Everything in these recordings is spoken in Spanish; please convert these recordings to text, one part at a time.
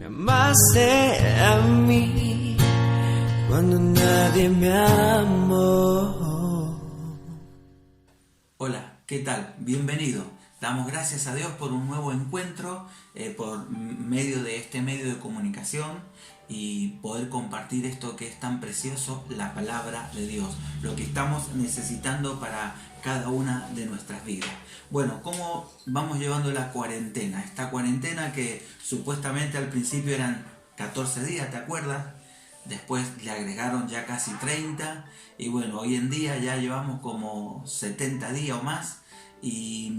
Llamaste a mí cuando nadie me amó. Hola, ¿qué tal? Bienvenido. Damos gracias a Dios por un nuevo encuentro, por medio de este medio de comunicación y poder compartir esto que es tan precioso, la palabra de Dios, lo que estamos necesitando para cada una de nuestras vidas. Bueno, ¿cómo vamos llevando la cuarentena? Esta cuarentena que supuestamente al principio eran 14 días, ¿te acuerdas? Después le agregaron ya casi 30 y bueno, hoy en día ya llevamos como 70 días o más y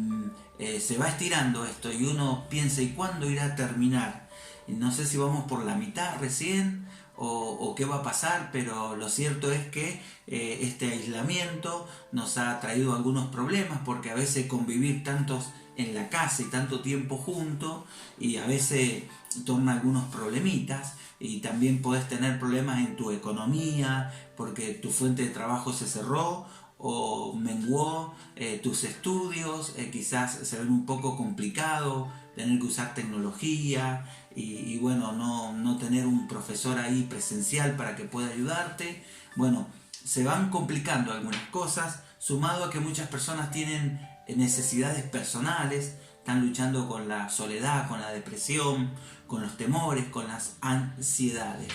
se va estirando esto y uno piensa, ¿y cuándo irá a terminar? Y no sé si vamos por la mitad recién o qué va a pasar, pero lo cierto es que este aislamiento nos ha traído algunos problemas porque a veces convivir tantos en la casa y tanto tiempo juntos y a veces torna algunos problemitas y también podés tener problemas en tu economía porque tu fuente de trabajo se cerró o menguó tus estudios, quizás se ven un poco complicados, tener que usar tecnología y bueno, no tener un profesor ahí presencial para que pueda ayudarte. Bueno, se van complicando algunas cosas, sumado a que muchas personas tienen necesidades personales, están luchando con la soledad, con la depresión, con los temores, con las ansiedades.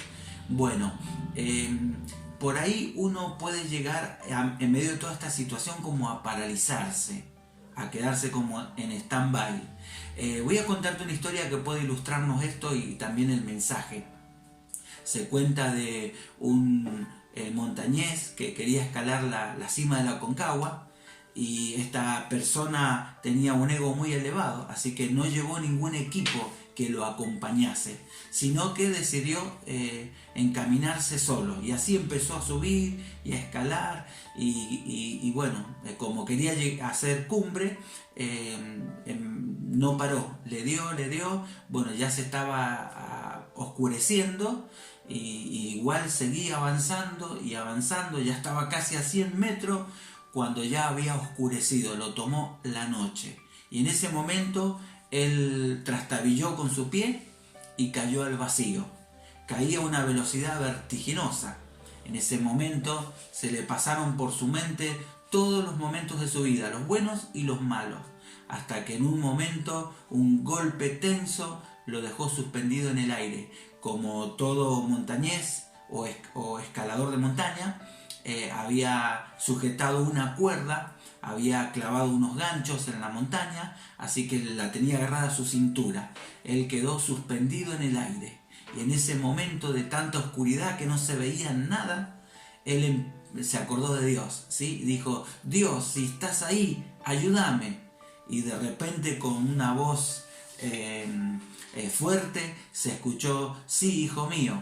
Bueno, por ahí uno puede llegar en medio de toda esta situación como a paralizarse, a quedarse como en stand-by. Voy a contarte una historia que puede ilustrarnos esto y también el mensaje. Se cuenta de un montañés que quería escalar la cima de la Aconcagua y esta persona tenía un ego muy elevado, así que no llevó ningún equipo que lo acompañase, sino que decidió encaminarse solo y así empezó a subir y a escalar y bueno, como quería hacer cumbre, no paró, le dio, bueno, ya se estaba oscureciendo y igual seguía avanzando y avanzando, ya estaba casi a 100 metros cuando ya había oscurecido, lo tomó la noche y en ese momento él trastabilló con su pie y cayó al vacío. Caía a una velocidad vertiginosa. En ese momento se le pasaron por su mente todos los momentos de su vida, los buenos y los malos, hasta que en un momento un golpe tenso lo dejó suspendido en el aire. Como todo montañés o escalador de montaña, había sujetado una cuerda, había clavado unos ganchos en la montaña, así que la tenía agarrada a su cintura. Él quedó suspendido en el aire. Y en ese momento de tanta oscuridad que no se veía nada, él se acordó de Dios, ¿sí? Dijo, Dios, si estás ahí, ayúdame. Y de repente con una voz fuerte se escuchó, sí, hijo mío,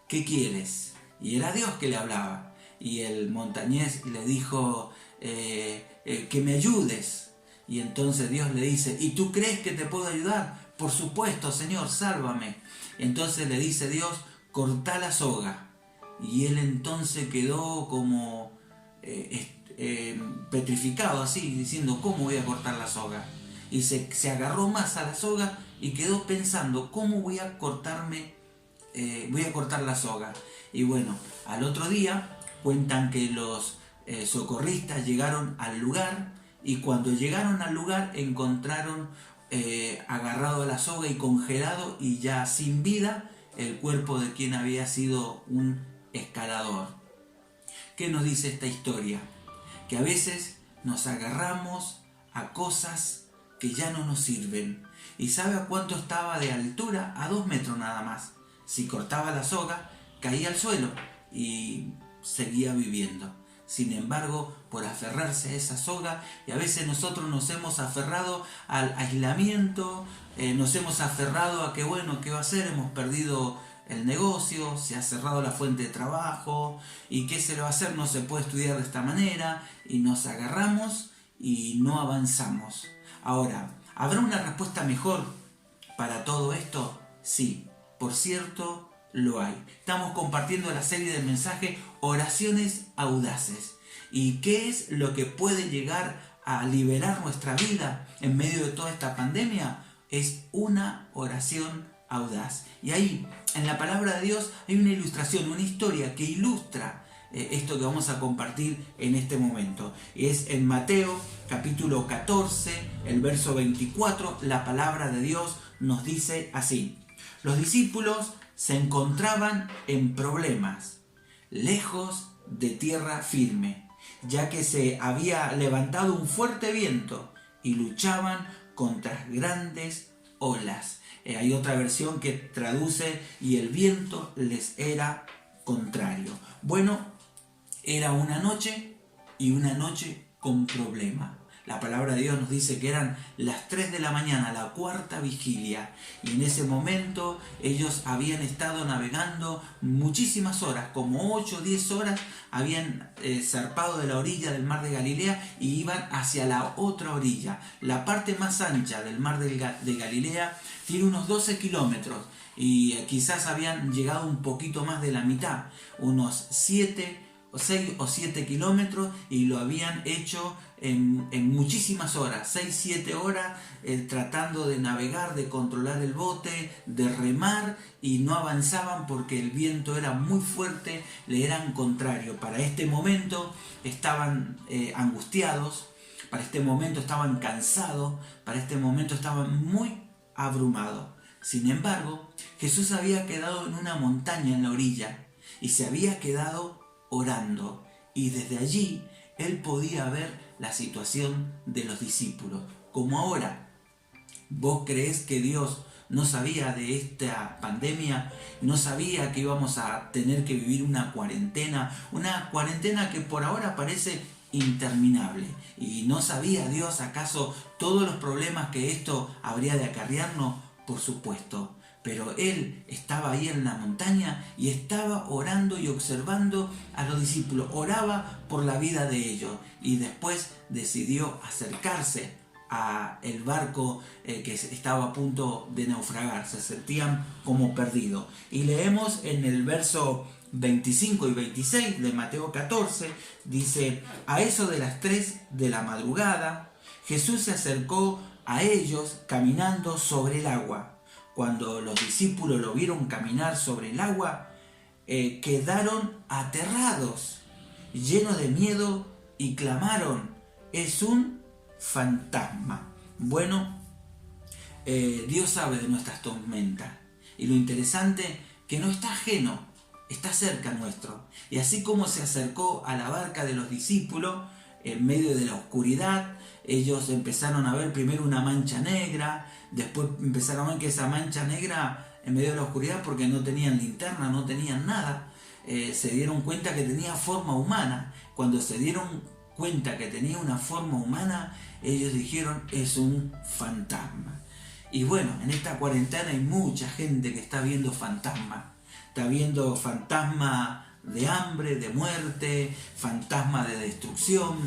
¿qué quieres? Y era Dios que le hablaba. Y el montañés le dijo, que me ayudes. Y entonces Dios le dice, ¿y tú crees que te puedo ayudar? Por supuesto, Señor, sálvame. Entonces le dice Dios, cortá la soga. Y él entonces quedó como petrificado así, diciendo, ¿cómo voy a cortar la soga? Y se agarró más a la soga y quedó pensando, ¿cómo voy a cortar la soga? Y bueno, al otro día cuentan que los socorristas llegaron al lugar y cuando llegaron al lugar encontraron agarrado a la soga y congelado y ya sin vida el cuerpo de quien había sido un escalador. ¿Qué nos dice esta historia? Que a veces nos agarramos a cosas que ya no nos sirven. ¿Y sabe a cuánto estaba de altura? A 2 metros nada más. Si cortaba la soga, caía al suelo y seguía viviendo. Sin embargo, por aferrarse a esa soga, y a veces nosotros nos hemos aferrado al aislamiento, nos hemos aferrado a que bueno, ¿qué va a hacer? Hemos perdido el negocio, se ha cerrado la fuente de trabajo, y ¿qué se le va a hacer? No se puede estudiar de esta manera, y nos agarramos y no avanzamos. Ahora, ¿habrá una respuesta mejor para todo esto? Sí, por cierto, lo hay. Estamos compartiendo la serie de mensajes Oraciones Audaces. ¿Y qué es lo que puede llegar a liberar nuestra vida en medio de toda esta pandemia? Es una oración audaz. Y ahí, en la palabra de Dios, hay una ilustración, una historia que ilustra esto que vamos a compartir en este momento. Es en Mateo capítulo 14, el verso 24, la palabra de Dios nos dice así: los discípulos se encontraban en problemas, lejos de tierra firme, ya que se había levantado un fuerte viento y luchaban contra grandes olas. Hay otra versión que traduce: y el viento les era contrario. Bueno, era una noche, y una noche con problema. La palabra de Dios nos dice que eran las 3 de la mañana, la cuarta vigilia, y en ese momento ellos habían estado navegando muchísimas horas, como 8 o 10 horas, habían zarpado de la orilla del mar de Galilea y iban hacia la otra orilla. La parte más ancha del mar de Galilea tiene unos 12 kilómetros y quizás habían llegado un poquito más de la mitad, unos 6 o 7 kilómetros, y lo habían hecho en muchísimas horas, 6-7 horas, tratando de navegar, de controlar el bote, de remar, y no avanzaban porque el viento era muy fuerte, le eran contrario. Para este momento estaban angustiados, para este momento estaban cansados, para este momento estaban muy abrumados. Sin embargo, Jesús había quedado en una montaña en la orilla y se había quedado orando, y desde allí él podía ver la situación de los discípulos. Como ahora, ¿vos creés que Dios no sabía de esta pandemia? ¿No sabía que íbamos a tener que vivir una cuarentena que por ahora parece interminable? ¿Y no sabía Dios acaso todos los problemas que esto habría de acarrearnos? Por supuesto. Pero él estaba ahí en la montaña y estaba orando y observando a los discípulos. Oraba por la vida de ellos, y después decidió acercarse a el barco que estaba a punto de naufragar. Se sentían como perdidos. Y leemos en el verso 25 y 26 de Mateo 14, dice: a eso de las 3 de la madrugada, Jesús se acercó a ellos caminando sobre el agua. Cuando los discípulos lo vieron caminar sobre el agua, quedaron aterrados, llenos de miedo, y clamaron: es un fantasma. Bueno, Dios sabe de nuestras tormentas, y lo interesante que no está ajeno, está cerca nuestro. Y así como se acercó a la barca de los discípulos en medio de la oscuridad, ellos empezaron a ver primero una mancha negra, después empezaron a ver que esa mancha negra, en medio de la oscuridad, porque no tenían linterna, no tenían nada, se dieron cuenta que tenía forma humana. Cuando se dieron cuenta que tenía una forma humana, ellos dijeron: es un fantasma. Y bueno, en esta cuarentena hay mucha gente que está viendo fantasmas. Está viendo fantasmas de hambre, de muerte, fantasmas de destrucción,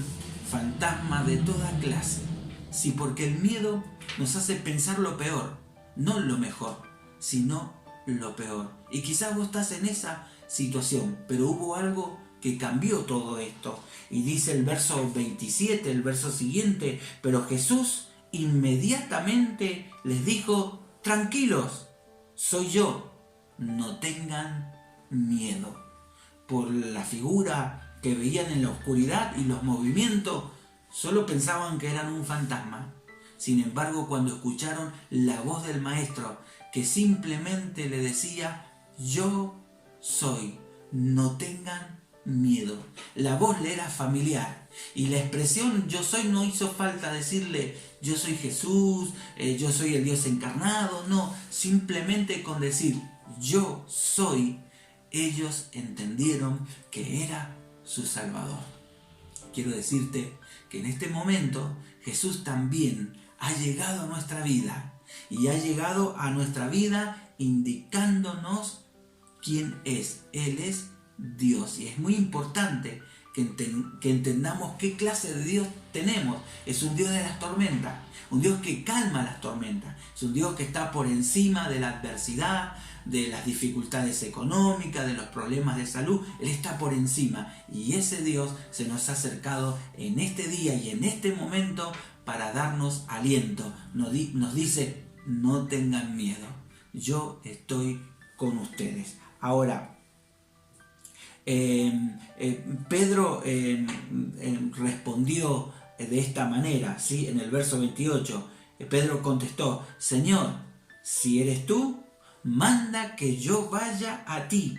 fantasmas de toda clase. Sí, porque el miedo nos hace pensar lo peor, no lo mejor, sino lo peor. Y quizás vos estás en esa situación, pero hubo algo que cambió todo esto. Y dice el verso 27, el verso siguiente: pero Jesús inmediatamente les dijo: tranquilos, soy yo, no tengan miedo. Por la figura que veían en la oscuridad y los movimientos, solo pensaban que eran un fantasma. Sin embargo, cuando escucharon la voz del maestro, que simplemente le decía: yo soy, no tengan miedo. La voz le era familiar, y la expresión yo soy no hizo falta decirle: yo soy Jesús, yo soy el Dios encarnado. No, simplemente con decir yo soy, ellos entendieron que era su Salvador. Quiero decirte que en este momento Jesús también ha llegado a nuestra vida, y ha llegado a nuestra vida indicándonos quién es. Él es Dios, y es muy importante que entendamos qué clase de Dios tenemos. Es un Dios de las tormentas, un Dios que calma las tormentas, es un Dios que está por encima de la adversidad, de las dificultades económicas, de los problemas de salud. Él está por encima, y ese Dios se nos ha acercado en este día y en este momento para darnos aliento. Nos dice: no tengan miedo, yo estoy con ustedes. Ahora, Pedro respondió de esta manera, ¿sí? En el verso 28, Pedro contestó: Señor, si eres tú, manda que yo vaya a ti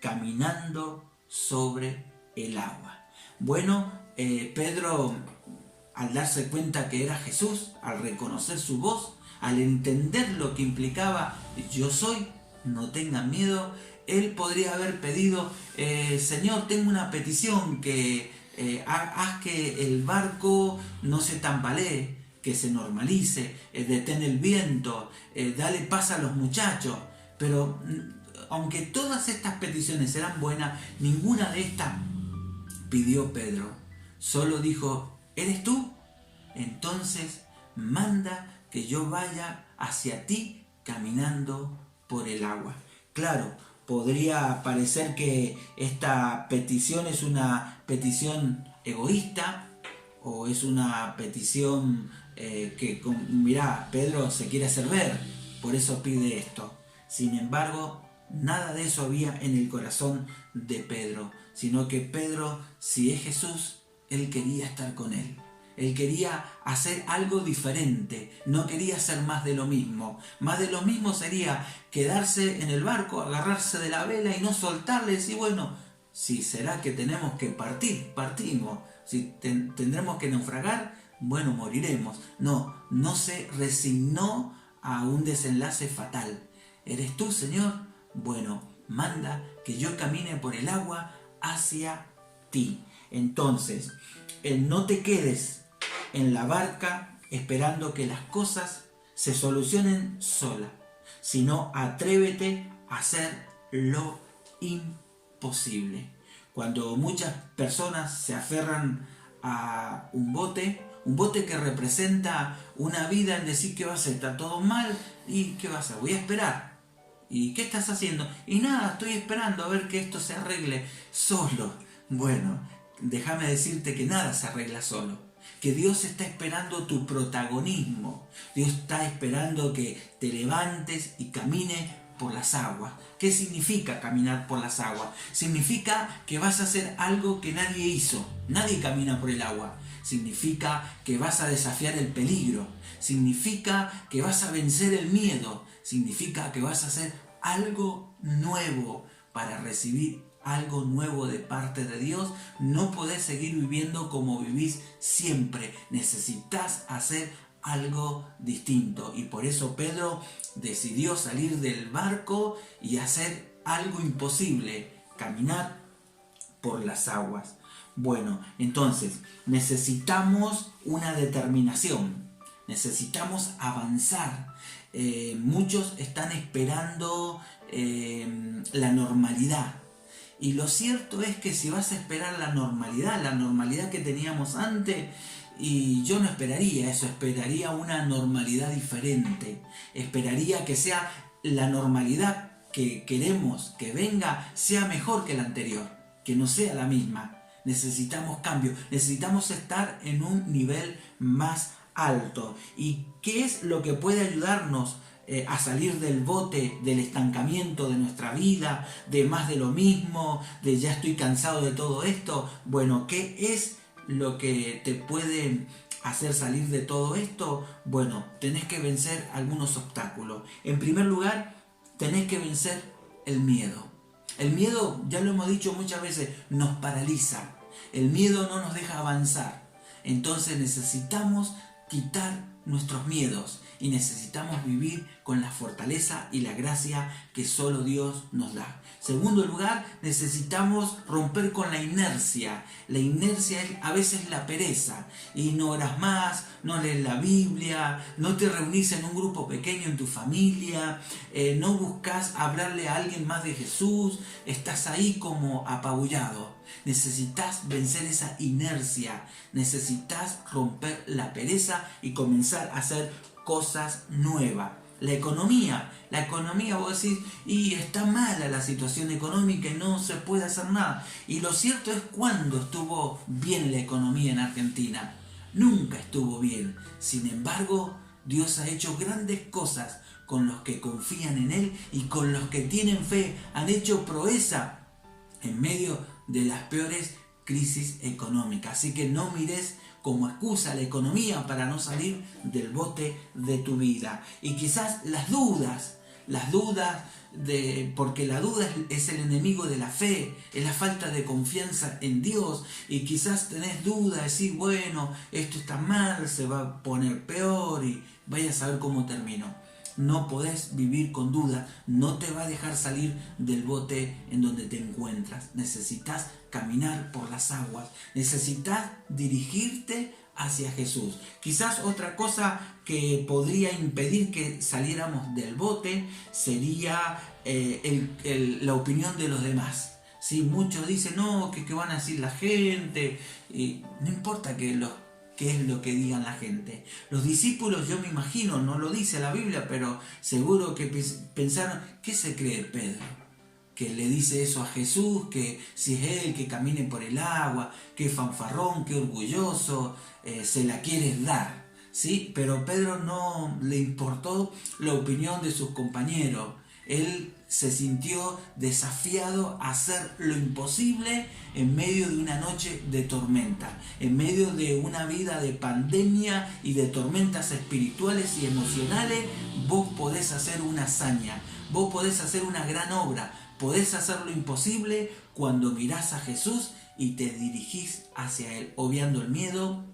caminando sobre el agua. Bueno, Pedro, al darse cuenta que era Jesús, al reconocer su voz, al entender lo que implicaba yo soy, no tengan miedo, él podría haber pedido: Señor, tengo una petición, que haz que el barco no se tambalee, que se normalice, detén el viento, dale paz a los muchachos. Pero aunque todas estas peticiones eran buenas, ninguna de estas pidió Pedro. Solo dijo: ¿eres tú? Entonces manda que yo vaya hacia ti caminando por el agua. Claro, podría parecer que esta petición es una petición egoísta, o es una petición que, mirá, Pedro se quiere hacer ver, por eso pide esto. Sin embargo, nada de eso había en el corazón de Pedro, sino que Pedro, si es Jesús, él quería estar con él. Él quería hacer algo diferente, no quería hacer más de lo mismo. Más de lo mismo sería quedarse en el barco, agarrarse de la vela y no soltarle y decir: bueno, si será que tenemos que partir, partimos. Si tendremos que naufragar, bueno, moriremos. No se resignó a un desenlace fatal. ¿Eres tú, Señor? Bueno, manda que yo camine por el agua hacia ti. Entonces, no te quedes en la barca esperando que las cosas se solucionen sola, sino atrévete a hacer lo imposible. Cuando muchas personas se aferran a un bote que representa una vida en decir: ¿qué va a hacer? Está todo mal, ¿y qué va a hacer? Voy a esperar. ¿Y qué estás haciendo? Y nada, estoy esperando a ver que esto se arregle solo. Bueno, déjame decirte que nada se arregla solo. Que Dios está esperando tu protagonismo. Dios está esperando que te levantes y camines por las aguas. ¿Qué significa caminar por las aguas? Significa que vas a hacer algo que nadie hizo. Nadie camina por el agua. Significa que vas a desafiar el peligro. Significa que vas a vencer el miedo. Significa que vas a hacer algo nuevo para recibir algo nuevo de parte de Dios. No podés seguir viviendo como vivís siempre. Necesitas hacer algo distinto. Y por eso Pedro decidió salir del barco y hacer algo imposible: caminar por las aguas. Bueno, entonces necesitamos una determinación. Necesitamos avanzar. Muchos están esperando la normalidad. Y lo cierto es que si vas a esperar la normalidad que teníamos antes, y yo no esperaría eso, esperaría una normalidad diferente. Esperaría que sea la normalidad que queremos que venga, sea mejor que la anterior, que no sea la misma. Necesitamos cambio, necesitamos estar en un nivel más alto. ¿Y qué es lo que puede ayudarnos a salir del bote, del estancamiento de nuestra vida, de más de lo mismo, de ya estoy cansado de todo esto? Bueno, ¿qué es lo que te puede hacer salir de todo esto? Bueno, tenés que vencer algunos obstáculos. En primer lugar, tenés que vencer el miedo. El miedo, ya lo hemos dicho muchas veces, nos paraliza. El miedo no nos deja avanzar. Entonces necesitamos quitar nuestros miedos y necesitamos vivir con la fortaleza y la gracia que solo Dios nos da. Segundo lugar, necesitamos romper con la inercia. La inercia es a veces la pereza. Y no oras más, no lees la Biblia, no te reunís en un grupo pequeño en tu familia, no buscas hablarle a alguien más de Jesús, estás ahí como apabullado. Necesitas vencer esa inercia, necesitas romper la pereza y comenzar a hacer cosas nuevas. La economía, vos decís: y está mala la situación económica y no se puede hacer nada. Y lo cierto es, ¿cuándo estuvo bien la economía en Argentina? Nunca estuvo bien. Sin embargo, Dios ha hecho grandes cosas con los que confían en Él y con los que tienen fe. Han hecho proeza en medio de las peores crisis económicas. Así que no mires como excusa la economía para no salir del bote de tu vida. Y quizás las dudas, porque la duda es el enemigo de la fe, es la falta de confianza en Dios, y quizás tenés dudas, decís, bueno, esto está mal, se va a poner peor y vaya a saber cómo termino. No podés vivir con duda, no te va a dejar salir del bote en donde te encuentras. Necesitas caminar por las aguas, necesitas dirigirte hacia Jesús. Quizás otra cosa que podría impedir que saliéramos del bote sería la opinión de los demás. ¿Sí? Muchos dicen, no, que van a decir la gente, y no importa qué es lo que digan la gente. Los discípulos, yo me imagino, no lo dice la Biblia, pero seguro que pensaron, ¿qué se cree Pedro? Que le dice eso a Jesús, que si es él que camine por el agua, qué fanfarrón, qué orgulloso, se la quieres dar, ¿sí? Pero Pedro no le importó la opinión de sus compañeros. Él se sintió desafiado a hacer lo imposible en medio de una noche de tormenta, en medio de una vida de pandemia y de tormentas espirituales y emocionales. Vos podés hacer una hazaña, vos podés hacer una gran obra, podés hacer lo imposible cuando mirás a Jesús y te dirigís hacia Él, obviando el miedo,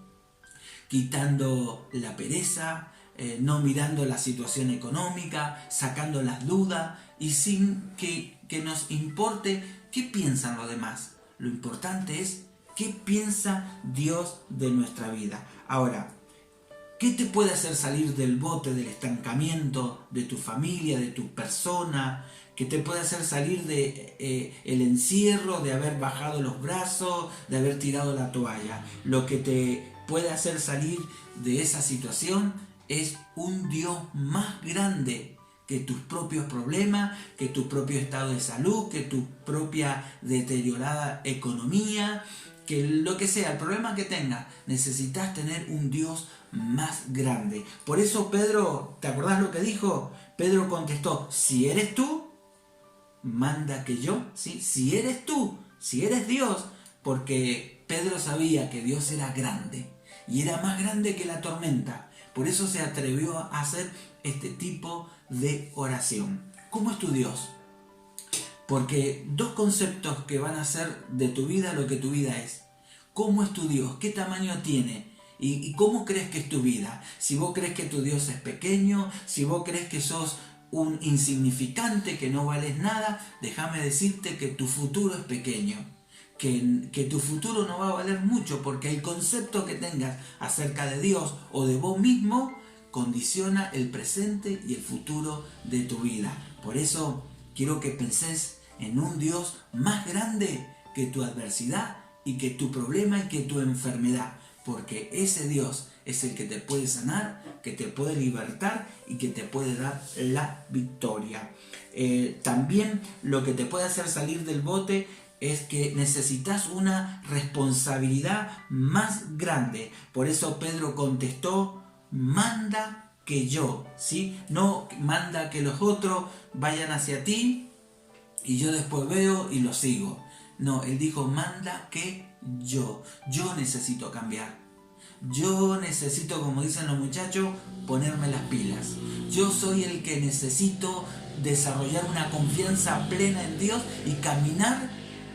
quitando la pereza, no mirando la situación económica, sacando las dudas y sin que nos importe qué piensan los demás. Lo importante es qué piensa Dios de nuestra vida. Ahora, ¿qué te puede hacer salir del bote, del estancamiento de tu familia, de tu persona? ¿Qué te puede hacer salir de el encierro, de haber bajado los brazos, de haber tirado la toalla? Lo que te puede hacer salir de esa situación es un Dios más grande que tus propios problemas, que tu propio estado de salud, que tu propia deteriorada economía, que lo que sea, el problema que tengas, necesitas tener un Dios más grande. Por eso Pedro, ¿te acordás lo que dijo? Pedro contestó, si eres tú, manda que yo, ¿sí? Si eres tú, si eres Dios, porque Pedro sabía que Dios era grande y era más grande que la tormenta. Por eso se atrevió a hacer este tipo de oración. ¿Cómo es tu Dios? Porque dos conceptos que van a hacer de tu vida lo que tu vida es. ¿Cómo es tu Dios? ¿Qué tamaño tiene? ¿Y cómo crees que es tu vida? Si vos crees que tu Dios es pequeño, si vos crees que sos un insignificante, que no vales nada, déjame decirte que tu futuro es pequeño. Que tu futuro no va a valer mucho, porque el concepto que tengas acerca de Dios o de vos mismo condiciona el presente y el futuro de tu vida. Por eso quiero que penses en un Dios más grande que tu adversidad y que tu problema y que tu enfermedad, porque ese Dios es el que te puede sanar, que te puede libertar y que te puede dar la victoria. También lo que te puede hacer salir del bote es que necesitas una responsabilidad más grande. Por eso Pedro contestó, manda que yo, ¿sí? No manda que los otros vayan hacia ti y yo después veo y los sigo. No, él dijo, manda que yo necesito cambiar. Yo necesito, como dicen los muchachos, ponerme las pilas. Yo soy el que necesito desarrollar una confianza plena en Dios y caminar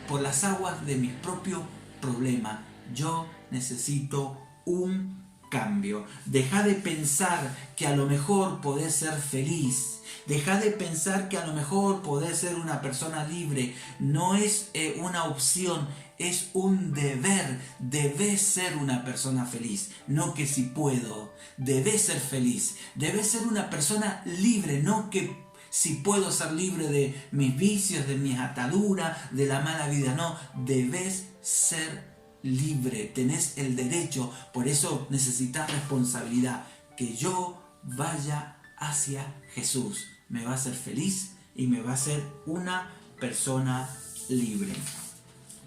por las aguas de mis propios problemas. Yo necesito un cambio. Deja de pensar que a lo mejor podés ser feliz. Deja de pensar que a lo mejor podés ser una persona libre. No es una opción, es un deber. Debes ser una persona feliz. No que si puedo. Debes ser feliz. Debes ser una persona libre, no que si puedo ser libre de mis vicios, de mis ataduras, de la mala vida. No, debes ser libre, tenés el derecho. Por eso necesitas responsabilidad. Que yo vaya hacia Jesús me va a hacer feliz y me va a hacer una persona libre.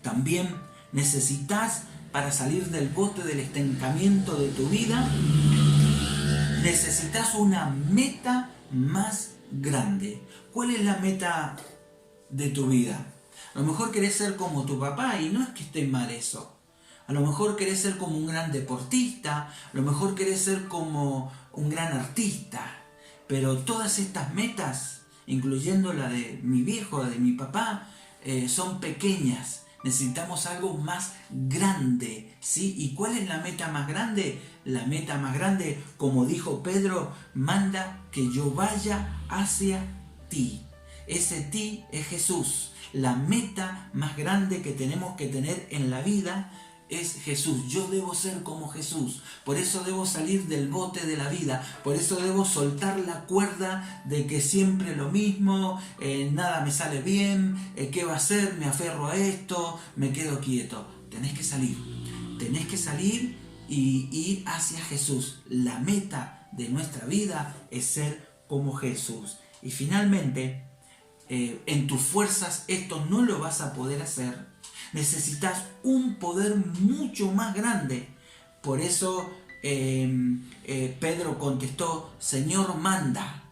También necesitas, para salir del bote del estancamiento de tu vida, necesitas una meta más grande. ¿Cuál es la meta de tu vida? A lo mejor querés ser como tu papá y no es que esté mal eso. A lo mejor querés ser como un gran deportista, a lo mejor querés ser como un gran artista. Pero todas estas metas, incluyendo la de mi viejo, la de mi papá, son pequeñas. Necesitamos algo más grande, ¿sí? ¿Y cuál es la meta más grande? La meta más grande, como dijo Pedro, manda que yo vaya hacia ti. Ese ti es Jesús. La meta más grande que tenemos que tener en la vida es Jesús. Yo debo ser como Jesús. Por eso debo salir del bote de la vida. Por eso debo soltar la cuerda de que siempre lo mismo, nada me sale bien, ¿qué va a ser? Me aferro a esto, me quedo quieto. Tenés que salir y ir hacia Jesús. La meta de nuestra vida es ser como Jesús. Y finalmente, en tus fuerzas esto no lo vas a poder hacer. Necesitas un poder mucho más grande. Por eso Pedro contestó: Señor, manda.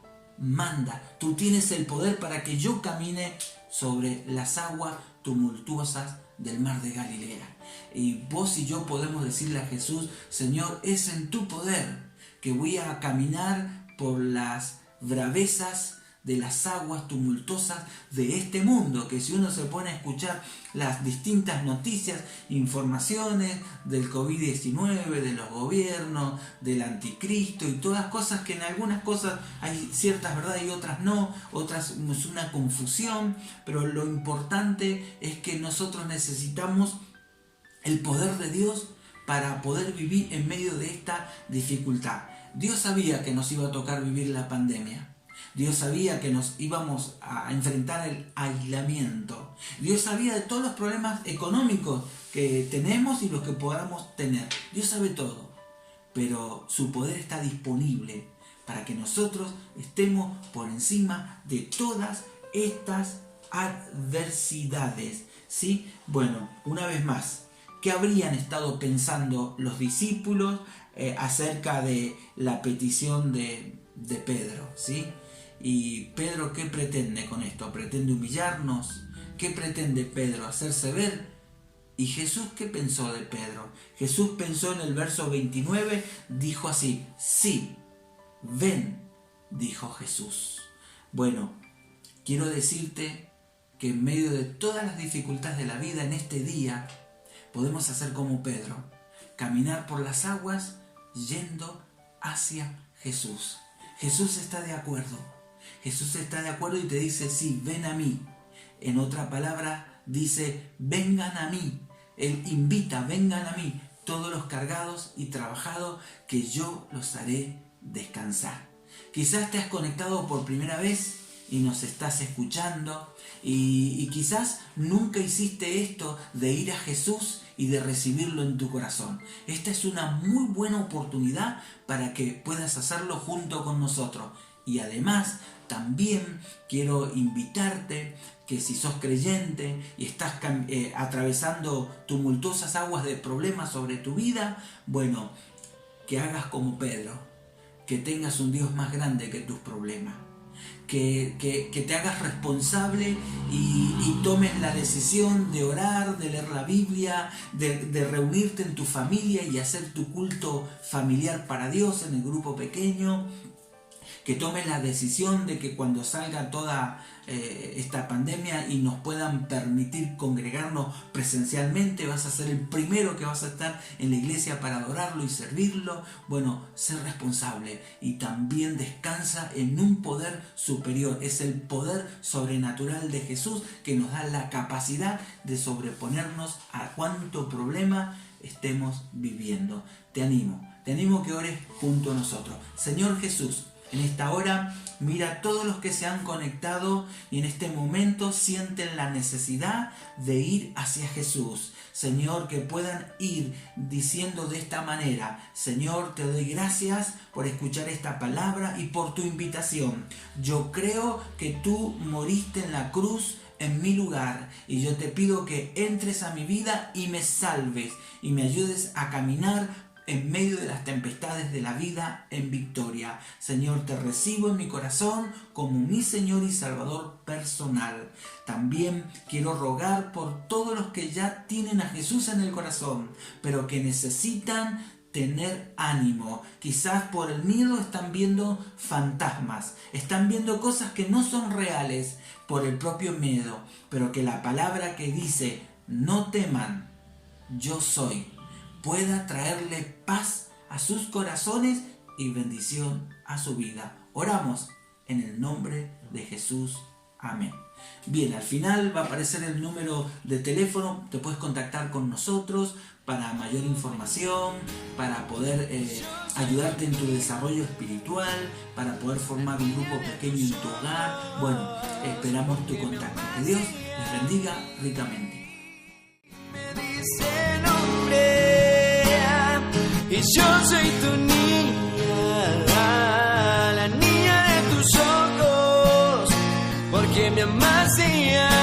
Tú tienes el poder para que yo camine sobre las aguas tumultuosas del mar de Galilea. Y vos y yo podemos decirle a Jesús: Señor, es en tu poder que voy a caminar por las bravezas de las aguas tumultuosas de este mundo, que si uno se pone a escuchar las distintas noticias, informaciones del COVID-19, de los gobiernos, del anticristo y todas cosas que en algunas cosas hay ciertas verdades y otras no, otras es una confusión, pero lo importante es que nosotros necesitamos el poder de Dios para poder vivir en medio de esta dificultad. Dios sabía que nos iba a tocar vivir la pandemia. Dios sabía que nos íbamos a enfrentar el aislamiento. Dios sabía de todos los problemas económicos que tenemos y los que podamos tener. Dios sabe todo, pero su poder está disponible para que nosotros estemos por encima de todas estas adversidades, ¿sí? Bueno, una vez más, ¿qué habrían estado pensando los discípulos acerca de la petición de Pedro, ¿sí? Y Pedro, ¿qué pretende con esto? ¿Pretende humillarnos? ¿Qué pretende Pedro? ¿Hacerse ver? ¿Y Jesús qué pensó de Pedro? Jesús pensó en el verso 29, dijo así: sí, ven, dijo Jesús. Bueno, quiero decirte que en medio de todas las dificultades de la vida en este día, podemos hacer como Pedro, caminar por las aguas yendo hacia Jesús. Jesús está de acuerdo. Jesús está de acuerdo y te dice: sí, ven a mí. En otra palabra dice: vengan a mí. Él invita: vengan a mí, todos los cargados y trabajados, que yo los haré descansar. Quizás te has conectado por primera vez y nos estás escuchando y quizás nunca hiciste esto de ir a Jesús y de recibirlo en tu corazón. Esta es una muy buena oportunidad para que puedas hacerlo junto con nosotros. Y además también quiero invitarte que si sos creyente y estás atravesando tumultuosas aguas de problemas sobre tu vida, bueno, que hagas como Pedro, que tengas un Dios más grande que tus problemas. Que te hagas responsable y tomes la decisión de orar, de leer la Biblia, de reunirte en tu familia y hacer tu culto familiar para Dios en el grupo pequeño. Que tomes la decisión de que cuando salga toda esta pandemia y nos puedan permitir congregarnos presencialmente, vas a ser el primero que vas a estar en la iglesia para adorarlo y servirlo. Bueno, ser responsable y también descansa en un poder superior. Es el poder sobrenatural de Jesús que nos da la capacidad de sobreponernos a cuánto problema estemos viviendo. Te animo que ores junto a nosotros. Señor Jesús, en esta hora, mira a todos los que se han conectado y en este momento sienten la necesidad de ir hacia Jesús. Señor, que puedan ir diciendo de esta manera: Señor, te doy gracias por escuchar esta palabra y por tu invitación. Yo creo que tú moriste en la cruz en mi lugar y yo te pido que entres a mi vida y me salves y me ayudes a caminar en medio de las tempestades de la vida en victoria. Señor, te recibo en mi corazón como mi Señor y Salvador personal. También quiero rogar por todos los que ya tienen a Jesús en el corazón, pero que necesitan tener ánimo. Quizás por el miedo están viendo fantasmas, están viendo cosas que no son reales por el propio miedo, pero que la palabra que dice, no teman, yo soy, pueda traerle paz a sus corazones y bendición a su vida. Oramos en el nombre de Jesús. Amén. Bien, al final va a aparecer el número de teléfono, te puedes contactar con nosotros para mayor información, para poder ayudarte en tu desarrollo espiritual, para poder formar un grupo pequeño en tu hogar. Bueno, esperamos tu contacto. Que Dios les bendiga ricamente. Y yo soy tu niña, la niña de tus ojos, porque me amas y